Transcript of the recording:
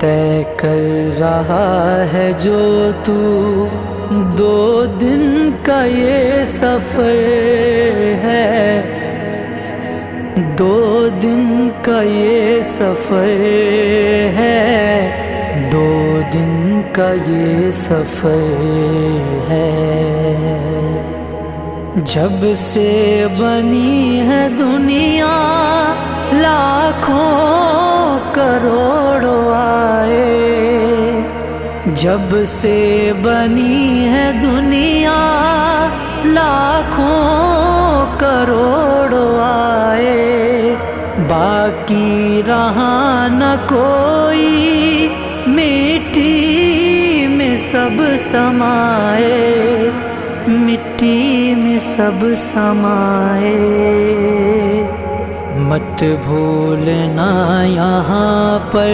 طے کر رہا ہے جو تو 2 دن کا یہ سفر ہے، 2 دن کا یہ سفر ہے، 2 دن کا یہ سفر ہے۔ جب سے بنی ہے دنیا لاکھوں کروڑوں آئے، جب سے بنی ہے دنیا لاکھوں کروڑوں آئے، باقی رہا نہ کوئی، مٹی میں سب سمائے، مٹی میں سب سمائے۔ مت بھولنا یہاں پر